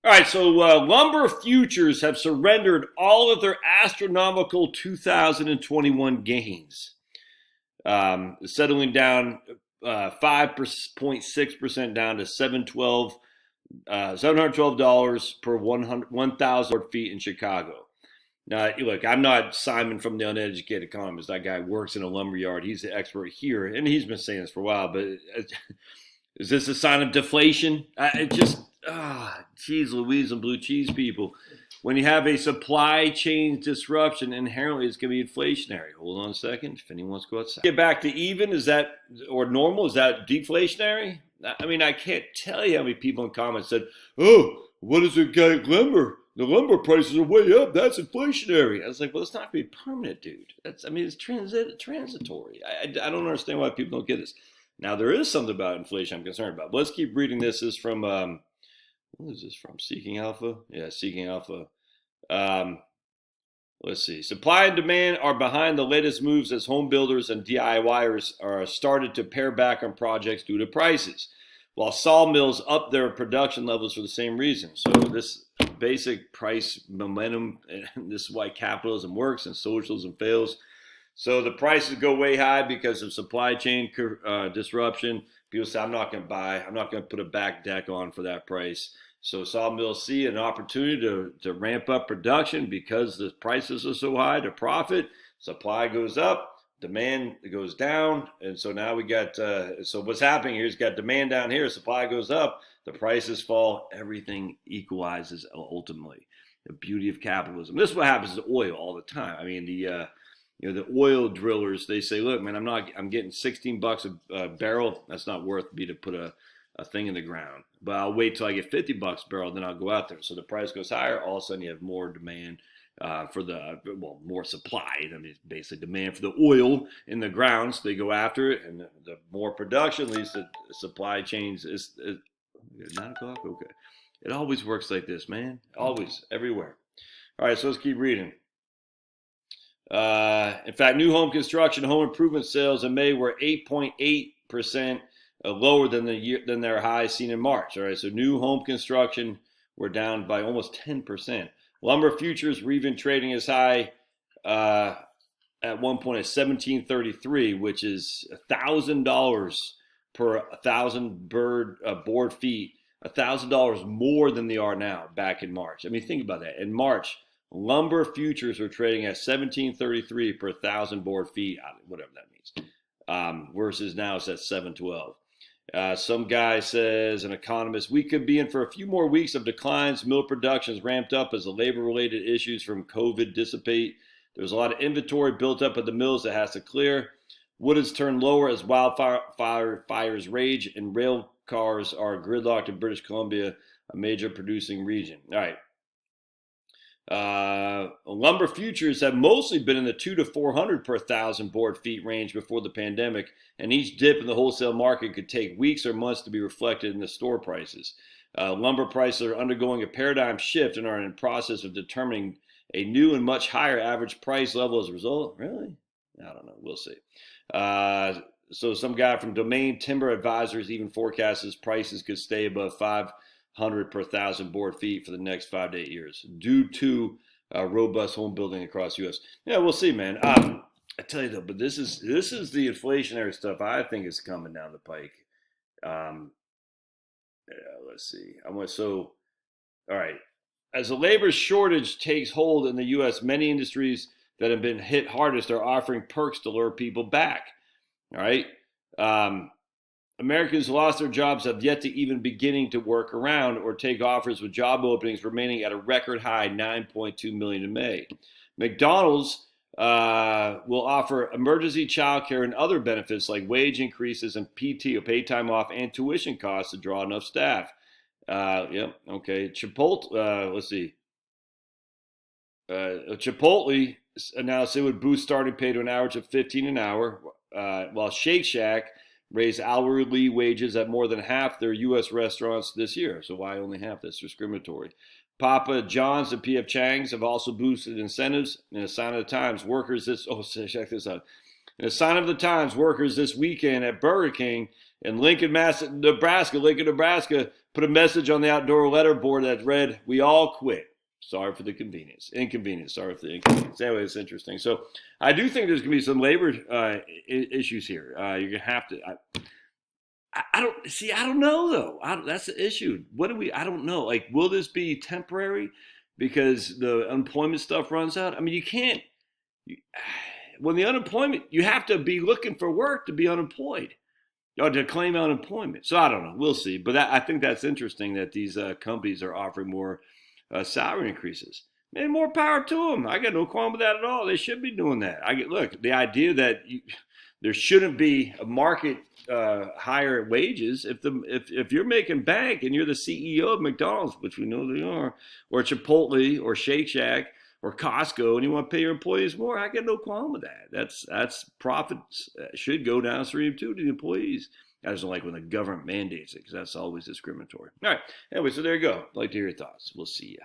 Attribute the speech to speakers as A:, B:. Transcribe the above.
A: All right, so lumber futures have surrendered all of their astronomical 2021 gains, settling down 5.6% down to $712 per 1,000 feet in Chicago. Now, look, I'm not Simon from the Uneducated Economist. That guy works in a lumber yard. He's the expert here, and he's been saying this for a while. But is this a sign of deflation? Geez Louise and blue cheese people. When you have a supply chain disruption, inherently it's going to be inflationary. Hold on a second. If anyone wants to go outside. Get back to even, is that, or normal, is that deflationary? I mean, I can't tell you how many people in comments said, oh, what is it, lumber? The lumber prices are way up. That's inflationary. I was like, well, it's not going to be permanent, dude. It's transitory. I don't understand why people don't get this. Now, there is something about inflation I'm concerned about. But let's keep reading this. This is from, what is this from? Seeking Alpha? Yeah, Seeking Alpha. Let's see. Supply and demand are behind the latest moves as home builders and DIYers are started to pare back on projects due to prices, while sawmills up their production levels for the same reason. So this basic price momentum, and this is why capitalism works and socialism fails. So the prices go way high because of supply chain disruption. People say, I'm not going to buy. I'm not going to put a back deck on for that price. So sawmills see an opportunity to ramp up production because the prices are so high to profit. Supply goes up, demand goes down. And so now we got, so what's happening here is got demand down here, supply goes up, the prices fall, everything equalizes ultimately. The beauty of capitalism. This is what happens to oil all the time. I mean, the oil drillers, they say, look, man, I'm getting $16 a barrel. That's not worth me to put a thing in the ground. But I'll wait till I get $50 a barrel, then I'll go out there. So the price goes higher. All of a sudden you have more demand more supply. I mean, it's basically demand for the oil in the ground. So they go after it, and the more production leads to supply chains. Is 9 o'clock? Okay. It always works like this, man. Always, everywhere. All right, so let's keep reading. In fact, new home construction, home improvement sales in May were 8.8% lower than their high seen in March. All right, so new home construction were down by almost 10%. Lumber futures were even trading as high at one point at $17.33, which is $1,000 per 1,000 board feet, $1,000 more than they are now back in March. I mean, think about that. In March, lumber futures were trading at $17.33 per 1,000 board feet, whatever that means, versus now it's at $7.12. Some guy says, an economist, we could be in for a few more weeks of declines. Mill production is ramped up as the labor-related issues from COVID dissipate. There's a lot of inventory built up at the mills that has to clear. Wood has turned lower as wildfires rage, and rail cars are gridlocked in British Columbia, a major producing region. All right. Lumber futures have mostly been in the 200 to 400 per 1,000 board feet range before the pandemic, and each dip in the wholesale market could take weeks or months to be reflected in the store prices. Lumber prices are undergoing a paradigm shift and are in the process of determining a new and much higher average price level as a result. Really? I don't know. We'll see. So some guy from Domain Timber Advisors even forecasts prices could stay above 500 per 1,000 board feet for the next 5 to 8 years due to robust home building across the U.S. Yeah, we'll see, man. I tell you though, but this is the inflationary stuff I think is coming down the pike. Let's see. All right. As the labor shortage takes hold in the U.S., many industries that have been hit hardest are offering perks to lure people back. All right. Americans who lost their jobs have yet to even beginning to work around or take offers, with job openings remaining at a record high 9.2 million in May. McDonald's will offer emergency child care and other benefits like wage increases and PT, or paid time off, and tuition costs to draw enough staff. Okay. Chipotle, let's see. Chipotle announced it would boost starting pay to an average of $15 an hour, while Shake Shack raised hourly wages at more than half their U.S. restaurants this year. So why only half? That's discriminatory. Papa John's and P.F. Chang's have also boosted incentives. In a sign of the times, check this out. In a sign of the times, workers this weekend at Burger King in Lincoln, Nebraska Put a message on the outdoor letterboard that read, "We all quit. Sorry for the inconvenience. Sorry for the inconvenience." Anyway, it's interesting. So I do think there's going to be some labor issues here. You're going to have to. I don't see. I don't know though. That's the issue. What do we? I don't know. Like, will this be temporary because the unemployment stuff runs out? I mean, you can't. When the unemployment, you have to be looking for work to be unemployed or to claim unemployment. So I don't know. We'll see. But I think that's interesting that these companies are offering more salary increases. Man, more power to them. I got no qualm with that at all. They should be doing that. Look, the idea that there shouldn't be a market higher wages if you're making bank and you're the CEO of McDonald's, which we know they are, or Chipotle or Shake Shack or Costco, and you want to pay your employees more, I got no qualm with that. That's profits should go downstream too to the employees. I just don't like when the government mandates it because that's always discriminatory. All right. Anyway, so there you go. I'd like to hear your thoughts. We'll see you.